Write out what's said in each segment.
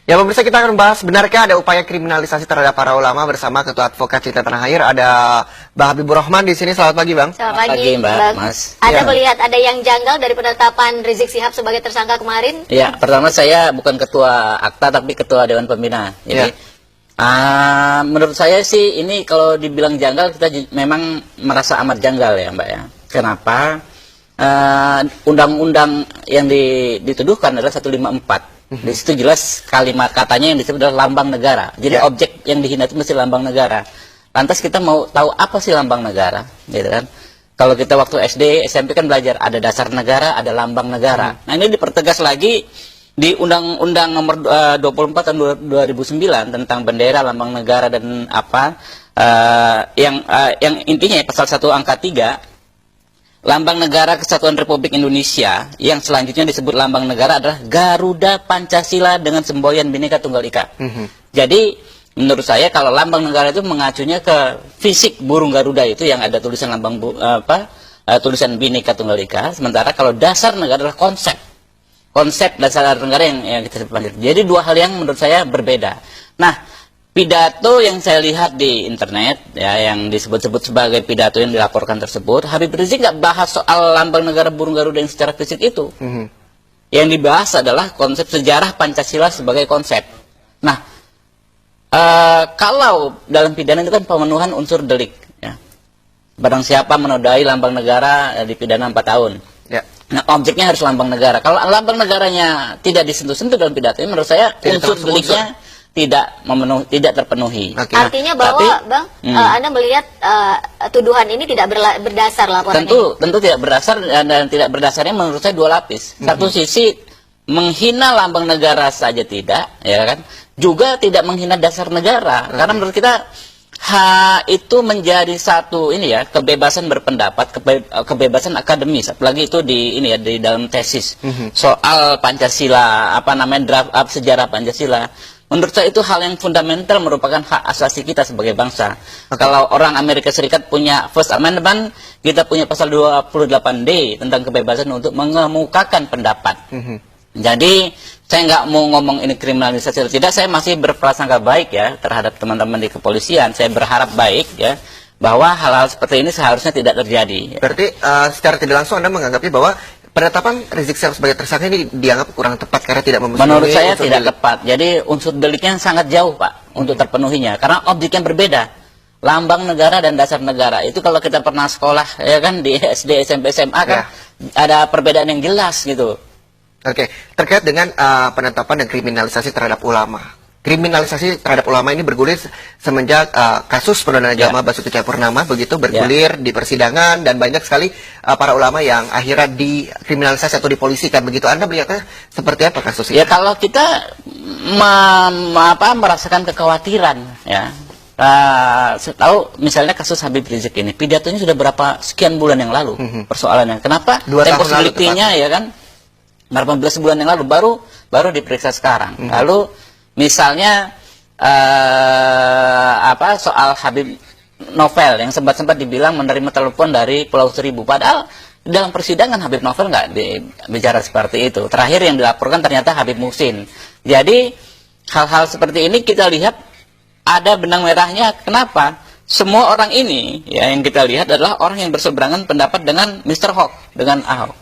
Ya pemirsa, kita akan membahas benarkah ada upaya kriminalisasi terhadap para ulama bersama Ketua Advokat Cinta Tanah Air, ada Bang Habibur Rahman di sini. Selamat pagi, Bang. Selamat pagi, Mbak. Mas. Anda Ya. melihat ada yang janggal dari penetapan Rizik Syihab sebagai tersangka kemarin? Ya, pertama saya bukan ketua akta tapi ketua Dewan Pembina. Jadi menurut saya sih ini kalau dibilang janggal, kita memang merasa amat janggal ya, Mbak ya. Kenapa? Undang-undang yang dituduhkan adalah 154. Di situ jelas kalimat katanya yang disebut adalah lambang negara. Jadi objek yang dihina itu mesti lambang negara. Lantas kita mau tahu apa sih lambang negara, gitu kan? Kalau kita waktu SD, SMP kan belajar ada dasar negara, ada lambang negara. Nah, ini dipertegas lagi di Undang-Undang Nomor 24 tahun 2009 tentang bendera, lambang negara dan apa yang intinya ya, pasal 1 angka 3. Lambang Negara Kesatuan Republik Indonesia yang selanjutnya disebut lambang negara adalah Garuda Pancasila dengan semboyan Bhinneka Tunggal Ika. Jadi menurut saya kalau lambang negara itu mengacunya ke fisik burung Garuda itu yang ada tulisan lambang tulisan Bhinneka Tunggal Ika. Sementara kalau dasar negara adalah konsep dasar negara yang kita sebut. Jadi dua hal yang menurut saya berbeda. Nah, pidato yang saya lihat di internet, ya, yang disebut-sebut sebagai pidato yang dilaporkan tersebut, Habib Rizik nggak bahas soal lambang negara burung Garuda yang secara fisik itu. Yang dibahas adalah konsep sejarah Pancasila sebagai konsep. Nah, kalau dalam pidana itu kan pemenuhan unsur delik. Ya. Barang siapa menodai lambang negara dipidana 4 tahun. Ya. Nah, objeknya harus lambang negara. Kalau lambang negaranya tidak disentuh-sentuh dalam pidato ini, menurut saya unsur deliknya tidak terpenuhi. Okay. Artinya bahwa, Bang, Anda melihat tuduhan ini tidak berdasar laporan ini? Tentu tidak berdasar, dan tidak berdasarnya menurut saya dua lapis. Satu sisi menghina lambang negara saja tidak, ya kan? Juga tidak menghina dasar negara. Karena menurut kita itu menjadi satu ini ya, kebebasan berpendapat, kebebasan akademis, apalagi itu di dalam tesis soal Pancasila, draft sejarah Pancasila. Menurut saya itu hal yang fundamental, merupakan hak asasi kita sebagai bangsa. Kalau orang Amerika Serikat punya First Amendment, kita punya pasal 28D tentang kebebasan untuk mengemukakan pendapat. Jadi saya nggak mau ngomong ini kriminalisasi atau tidak, saya masih berprasangka baik ya terhadap teman-teman di kepolisian. Saya berharap baik ya bahwa hal-hal seperti ini seharusnya tidak terjadi. Berarti secara tidak langsung Anda menganggapnya bahwa penetapan Rizik Syihab sebagai tersangka ini dianggap kurang tepat karena tidak memenuhi. Menurut saya tidak tepat. Jadi unsur deliknya sangat jauh, Pak, untuk terpenuhinya. Karena objeknya berbeda. Lambang negara dan dasar negara. Itu kalau kita pernah sekolah ya kan di SD, SMP, SMA kan ada perbedaan yang jelas gitu. Oke, terkait dengan penetapan dan kriminalisasi terhadap ulama. Kriminalisasi terhadap ulama ini bergulir semenjak kasus penodaan agama Basuki Cahayapurnama begitu bergulir di persidangan, dan banyak sekali para ulama yang akhirnya dikriminalisasi atau dipolisikan begitu. Anda melihatnya seperti apa kasus ini? Ya kalau kita merasakan kekhawatiran ya. Tahu misalnya kasus Habib Rizik ini, pidatonya sudah berapa sekian bulan yang lalu persoalannya. Kenapa? 2 tahun lalu tempoh ya kan? 18 bulan yang lalu baru diperiksa sekarang. Lalu misalnya soal Habib Novel yang sempat dibilang menerima telepon dari Pulau Seribu, padahal dalam persidangan Habib Novel nggak bicara seperti itu. Terakhir yang dilaporkan ternyata Habib Muhsin. Jadi hal-hal seperti ini kita lihat ada benang merahnya. Kenapa? Semua orang ini ya yang kita lihat adalah orang yang berseberangan pendapat dengan Mr. Ahok, dengan Ahok.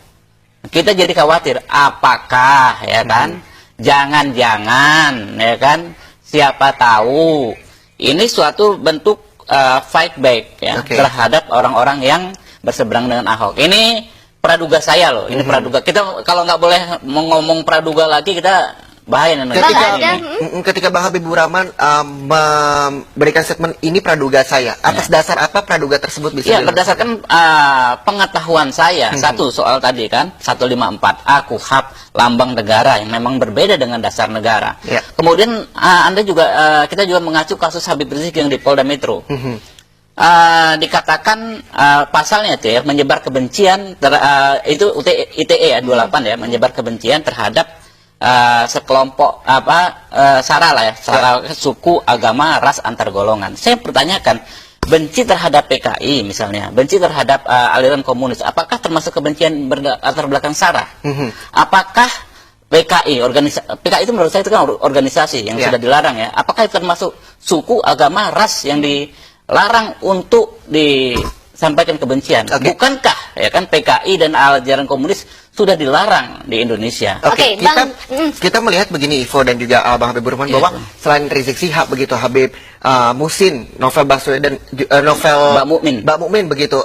Kita jadi khawatir apakah ya kan? Jangan-jangan ya kan, siapa tahu ini suatu bentuk fight back ya terhadap orang-orang yang berseberangan dengan Ahok. Ini praduga saya loh, ini praduga. Kita kalau nggak boleh ngomong praduga lagi, kita bahaya nih. Ketika Bang Habibur Rahman memberikan statement ini praduga saya, atas dasar apa praduga tersebut bisa? Ya, berdasarkan pengetahuan saya. Satu soal tadi kan 154A KUHP lambang negara yang memang berbeda dengan dasar negara. Kemudian kita juga mengacu kasus Habib Rizik yang di Polda Metro. Dikatakan pasalnya itu ya menyebar kebencian itu ITE ya 28 ya, menyebar kebencian terhadap sekelompok sara lah ya, sara suku, agama, ras, antar golongan. Saya pertanyakan, benci terhadap PKI misalnya, benci terhadap aliran komunis, apakah termasuk kebencian latar belakang sara? Apakah PKI, PKI itu menurut saya itu kan organisasi yang sudah dilarang ya. Apakah itu termasuk suku, agama, ras yang dilarang untuk disampaikan kebencian? Bukankah ya kan PKI dan ajaran komunis sudah dilarang di Indonesia? Oke, kita melihat begini Ivo dan juga Bang Habibur Rahman bahwa selain Rizik Syihab begitu, Habib Muhsin, Novel Baswedan, Novel Mbak Mukmin begitu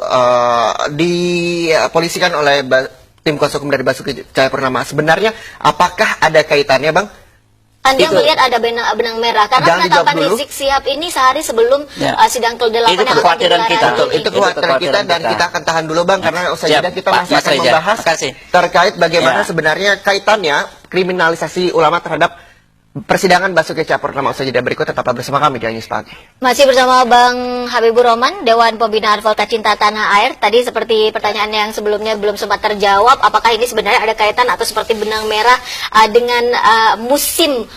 dipolisikan oleh tim kuasa hukum dari Basuki Cahayapurnama. Sebenarnya apakah ada kaitannya, Bang? Anda melihat ada benang merah karena penetapan Rizik Syihab ini sehari sebelum sidang ke-8 itu kekhawatiran kita. Itu kekhawatiran kita dan kita akan tahan dulu, Bang, karena usai jeda kita masih akan membahas terkait bagaimana sebenarnya kaitannya kriminalisasi ulama terhadap persidangan Basuki Cahayapurnama. Usai jeda berikut tetaplah bersama kami di News Pagi. Masih bersama Bang Habibur Rahman, Dewan Pembina Advokat Cinta Tanah Air. Tadi seperti pertanyaan yang sebelumnya belum sempat terjawab, apakah ini sebenarnya ada kaitan atau seperti benang merah dengan musim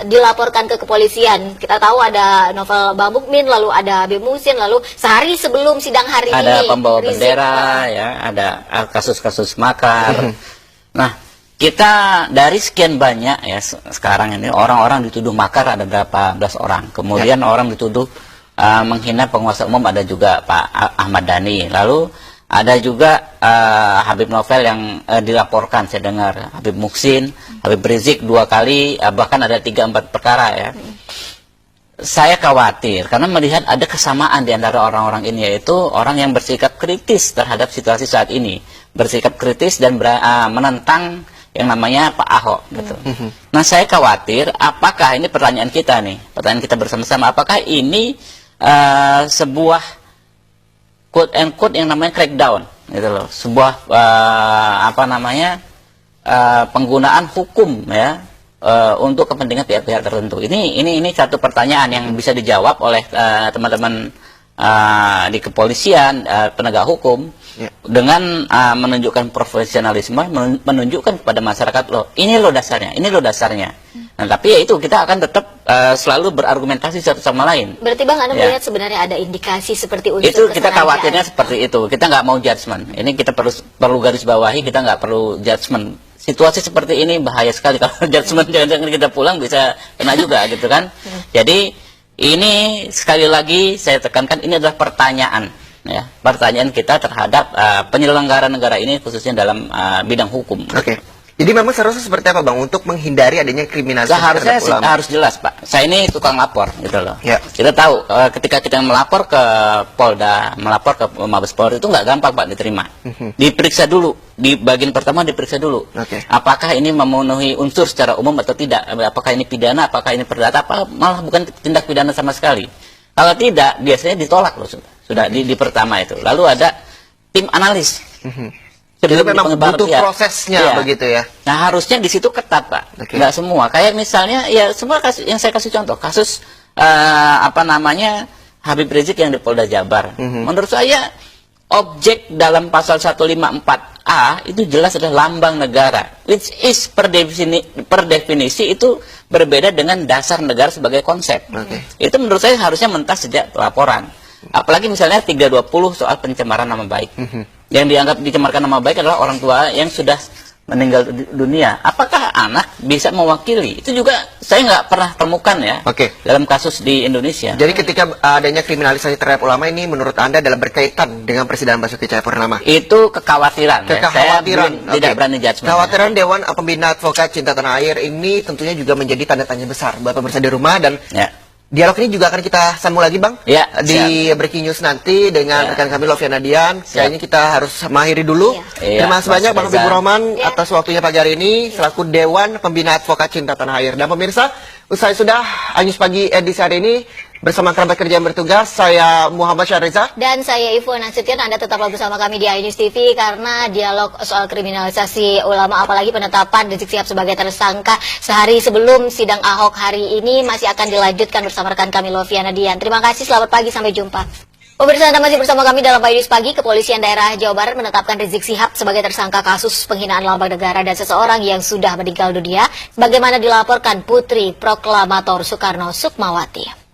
dilaporkan ke kepolisian. Kita tahu ada Novel Mbak Mukmin, lalu ada Habib Muhsin, lalu sehari sebelum sidang hari ini ada pembawa bendera, ya, ada kasus-kasus makar. Nah, kita dari sekian banyak ya sekarang ini orang-orang dituduh makar ada berapa belas orang. Kemudian orang dituduh menghina penguasa umum ada juga Pak Ahmad Dhani. Lalu ada juga Habib Novel yang dilaporkan, saya dengar Habib Muhsin, Habib Rizik 2 kali, bahkan ada 3-4 perkara ya. Saya khawatir karena melihat ada kesamaan di antara orang-orang ini, yaitu orang yang bersikap kritis terhadap situasi saat ini, bersikap kritis dan menentang yang namanya Pak Ahok gitu. Nah, saya khawatir apakah ini pertanyaan kita bersama-sama, apakah ini sebuah quote and quote yang namanya crackdown gitu loh, sebuah penggunaan hukum ya untuk kepentingan pihak-pihak tertentu. Ini satu pertanyaan yang bisa dijawab oleh teman-teman di kepolisian, penegak hukum, dengan menunjukkan profesionalisme, menunjukkan kepada masyarakat, loh ini lo dasarnya, ini lo dasarnya. Nah, tapi ya itu kita akan tetap selalu berargumentasi satu sama lain. Berarti Bang, Anda melihat sebenarnya ada indikasi seperti unsur itu kita khawatirnya seperti itu. Kita nggak mau judgement. Ini kita perlu garis bawahi, kita nggak perlu judgement. Situasi seperti ini bahaya sekali kalau judgement, jangan-jangan kita pulang bisa kena juga gitu kan. Jadi ini sekali lagi saya tekankan, ini adalah pertanyaan ya, pertanyaan kita terhadap penyelenggara negara ini khususnya dalam bidang hukum. Oke. Jadi memang seharusnya seperti apa, Bang, untuk menghindari adanya kriminalisasi harusnya terhadap ulama? Harus jelas, Pak. Saya ini tukang lapor gitu loh. Ya. Kita tahu ketika kita melapor ke Polda, melapor ke Mabes Polri itu nggak gampang, Pak, diterima. Diperiksa dulu, di bagian pertama diperiksa dulu. Apakah ini memenuhi unsur secara umum atau tidak? Apakah ini pidana, apakah ini perdata, apa malah bukan tindak pidana sama sekali? Kalau tidak, biasanya ditolak loh sudah di pertama itu. Lalu ada tim analis. Jadi memang butuh prosesnya begitu ya. Nah, harusnya di situ ketat, Pak. Nggak semua. Kayak misalnya ya semua kasus yang saya kasih contoh, kasus Habib Rizik yang di Polda Jabar. Menurut saya objek dalam pasal 154A itu jelas adalah lambang negara, which is per definisi itu berbeda dengan dasar negara sebagai konsep. Itu menurut saya harusnya mentah sejak laporan. Apalagi misalnya 320 soal pencemaran nama baik. Yang dianggap dicemarkan nama baik adalah orang tua yang sudah meninggal dunia. Apakah anak bisa mewakili? Itu juga saya nggak pernah temukan ya dalam kasus di Indonesia. Jadi ketika adanya kriminalisasi terhadap ulama ini menurut Anda dalam berkaitan dengan persidangan Basuki Cahayapurnama? Itu kekhawatiran. Saya tidak berani judgement. Kekhawatiran Dewan Pembina Advokat Cinta Tanah Air ini tentunya juga menjadi tanda tanya besar buat pemirsa di rumah, dan dialog ini juga akan kita sambung lagi, Bang, di Breaking News nanti dengan rekan kami Loviana Dian. Kayaknya kita harus mengakhiri dulu. Terima kasih banyak Bang Habibur Rahman atas waktunya pagi hari ini selaku Dewan Pembina Advokat Cinta Tanah Air. Dan pemirsa, usai sudah News Pagi edisi hari ini bersama kerabat kerja yang bertugas, saya Muhammad Syahriza dan saya Ivo Nasution. Anda tetaplah bersama kami di iNews TV karena dialog soal kriminalisasi ulama, apalagi penetapan Rizik Syihab sebagai tersangka sehari sebelum sidang Ahok hari ini masih akan dilanjutkan bersama rekan kami Loviana Dian. Terima kasih, selamat pagi, sampai jumpa. Pemirsa, Anda masih bersama kami dalam iNews Pagi. Kepolisian daerah Jawa Barat menetapkan Rizik Syihab sebagai tersangka kasus penghinaan lambang negara dan seseorang yang sudah meninggal dunia, sebagaimana dilaporkan Putri Proklamator Soekarno Sukmawati.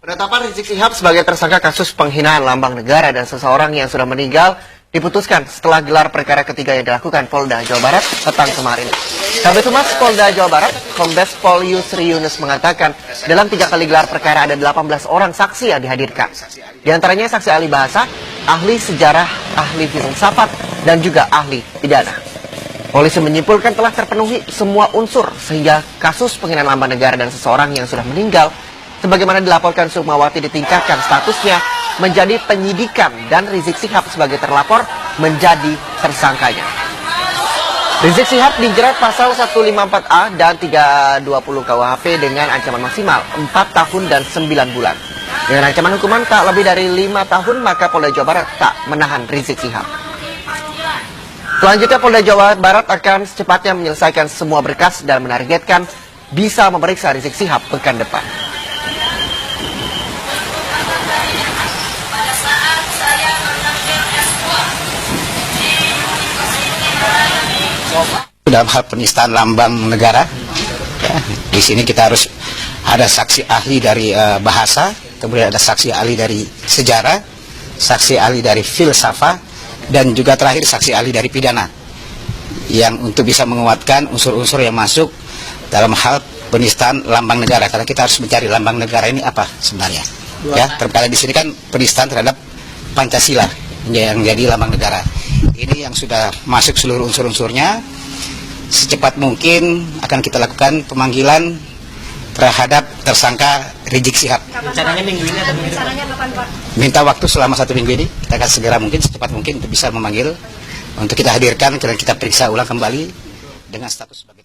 Penetapan Rizik Syihab sebagai tersangka kasus penghinaan lambang negara dan seseorang yang sudah meninggal diputuskan setelah gelar perkara ketiga yang dilakukan Polda Jawa Barat petang kemarin. Kabid Humas Polda Jawa Barat, Kombes Pol Yusri Yunus mengatakan dalam 3 kali gelar perkara ada 18 orang saksi yang dihadirkan. Di antaranya saksi ahli bahasa, ahli sejarah, ahli filsafat, dan juga ahli pidana. Polisi menyimpulkan telah terpenuhi semua unsur sehingga kasus penghinaan lambang negara dan seseorang yang sudah meninggal sebagaimana dilaporkan Sukmawati ditingkatkan statusnya menjadi penyidikan dan Rizik Syihab sebagai terlapor menjadi tersangkanya. Rizik Syihab dijerat pasal 154A dan 320 KUHP dengan ancaman maksimal 4 tahun dan 9 bulan. Dengan ancaman hukuman tak lebih dari 5 tahun, maka Polda Jawa Barat tak menahan Rizik Syihab. Selanjutnya Polda Jawa Barat akan secepatnya menyelesaikan semua berkas dan menargetkan bisa memeriksa Rizik Syihab pekan depan. Dalam hal penistaan lambang negara, ya, di sini kita harus ada saksi ahli dari bahasa, kemudian ada saksi ahli dari sejarah, saksi ahli dari filsafat, dan juga terakhir saksi ahli dari pidana, yang untuk bisa menguatkan unsur-unsur yang masuk dalam hal penistaan lambang negara. Karena kita harus mencari lambang negara ini apa sebenarnya. Ya, terkadang di sini kan penistaan terhadap Pancasila yang jadi lambang negara. Ini yang sudah masuk seluruh unsur-unsurnya. Secepat mungkin akan kita lakukan pemanggilan terhadap tersangka Rizik Syihab. Rencananya minggu ini atau minggu depan? Minta waktu selama 1 minggu ini, kita akan segera mungkin, secepat mungkin untuk bisa memanggil, untuk kita hadirkan dan kita periksa ulang kembali dengan status sebagai